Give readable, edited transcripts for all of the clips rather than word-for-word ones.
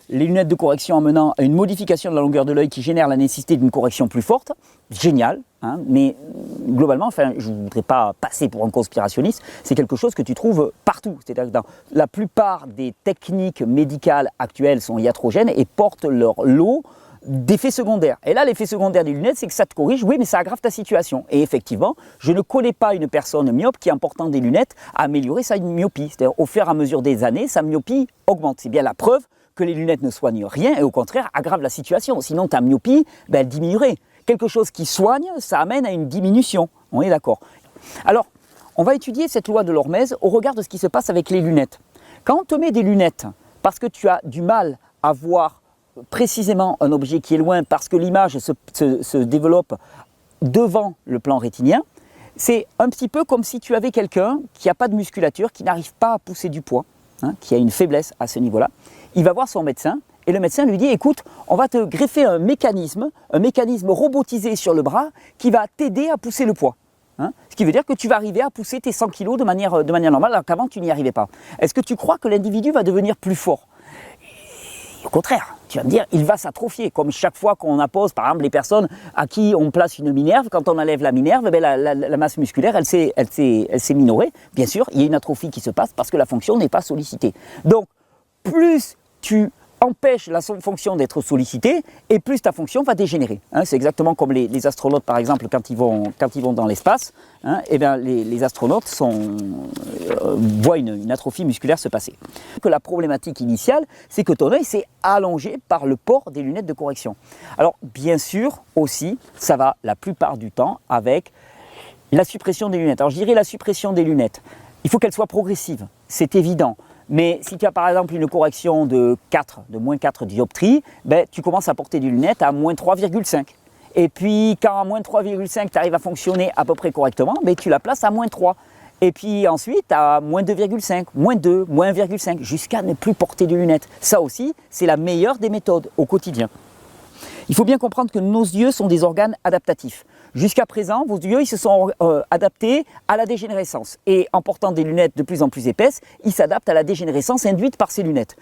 les lunettes de correction amenant à une modification de la longueur de l'œil qui génère la nécessité d'une correction plus forte, génial, hein, mais globalement, enfin, je ne voudrais pas passer pour un conspirationniste, c'est quelque chose que tu trouves partout. C'est-à-dire que dans la plupart des techniques médicales actuelles sont iatrogènes et portent leur lot d'effets secondaires. Et là, l'effet secondaire des lunettes, c'est que ça te corrige, oui, mais ça aggrave ta situation. Et effectivement, je ne connais pas une personne myope qui, en portant des lunettes, a amélioré sa myopie. C'est-à-dire, au fur et à mesure des années, sa myopie augmente. C'est bien la preuve que les lunettes ne soignent rien et au contraire aggravent la situation. Sinon, ta myopie, ben, elle diminuerait. Quelque chose qui soigne, ça amène à une diminution. On est d'accord. Alors, on va étudier cette loi de l'hormèse au regard de ce qui se passe avec les lunettes. Quand on te met des lunettes parce que tu as du mal à voir précisément un objet qui est loin, parce que l'image se développe devant le plan rétinien, c'est un petit peu comme si tu avais quelqu'un qui n'a pas de musculature, qui n'arrive pas à pousser du poids, hein, qui a une faiblesse à ce niveau-là. Il va voir son médecin et le médecin lui dit « Écoute, on va te greffer un mécanisme robotisé sur le bras qui va t'aider à pousser le poids. » Hein, ce qui veut dire que tu vas arriver à pousser tes 100 kg de manière normale alors qu'avant tu n'y arrivais pas. Est-ce que tu crois que l'individu va devenir plus fort ? Au contraire, tu vas me dire, il va s'atrophier, comme chaque fois qu'on impose, par exemple, les personnes à qui on place une minerve, quand on enlève la minerve, eh la masse musculaire, elle s'est minorée. Bien sûr, il y a une atrophie qui se passe parce que la fonction n'est pas sollicitée. Donc, plus tu empêches la fonction d'être sollicitée, et plus ta fonction va dégénérer. Hein, c'est exactement comme les astronautes, par exemple, quand ils vont dans l'espace, hein, eh bien, les astronautes voient une atrophie musculaire se passer. Que la problématique initiale, c'est que ton œil s'est allongé par le port des lunettes de correction. Alors, bien sûr, aussi, ça va la plupart du temps avec la suppression des lunettes. Alors, je dirais la suppression des lunettes. Il faut qu'elle soit progressive, c'est évident. Mais si tu as par exemple une correction de moins 4 dioptries, ben, tu commences à porter des lunettes à moins 3,5. Et puis quand à moins 3,5 tu arrives à fonctionner à peu près correctement, ben, tu la places à moins 3. Et puis ensuite à moins 2,5, moins 2, moins 1,5, jusqu'à ne plus porter de lunettes. Ça aussi, c'est la meilleure des méthodes au quotidien. Il faut bien comprendre que nos yeux sont des organes adaptatifs. Jusqu'à présent, vos yeux ils se sont adaptés à la dégénérescence. Et en portant des lunettes de plus en plus épaisses, ils s'adaptent à la dégénérescence induite par ces lunettes.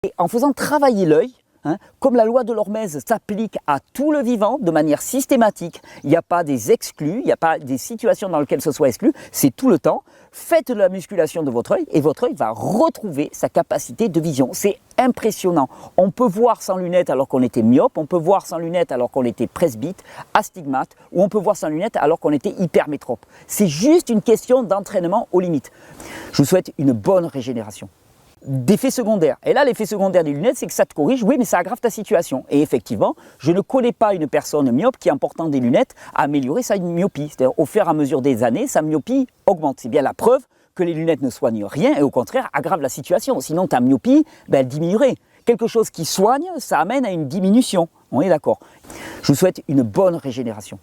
Et en faisant travailler l'œil, hein, comme la loi de l'hormèse s'applique à tout le vivant de manière systématique, il n'y a pas des exclus, il n'y a pas des situations dans lesquelles ce soit exclu, c'est tout le temps. Faites de la musculation de votre œil et votre œil va retrouver sa capacité de vision. C'est impressionnant. On peut voir sans lunettes alors qu'on était myope, on peut voir sans lunettes alors qu'on était presbyte, astigmate, ou on peut voir sans lunettes alors qu'on était hypermétrope. C'est juste une question d'entraînement aux limites. Je vous souhaite une bonne régénération. D'effets secondaires. Et là, l'effet secondaire des lunettes, c'est que ça te corrige, oui, mais ça aggrave ta situation. Et effectivement, je ne connais pas une personne myope qui, en portant des lunettes, a amélioré sa myopie. C'est-à-dire, au fur et à mesure des années, sa myopie augmente. C'est bien la preuve que les lunettes ne soignent rien et au contraire aggravent la situation. Sinon, ta myopie, ben, elle diminuerait. Quelque chose qui soigne, ça amène à une diminution. On est d'accord. Je vous souhaite une bonne régénération.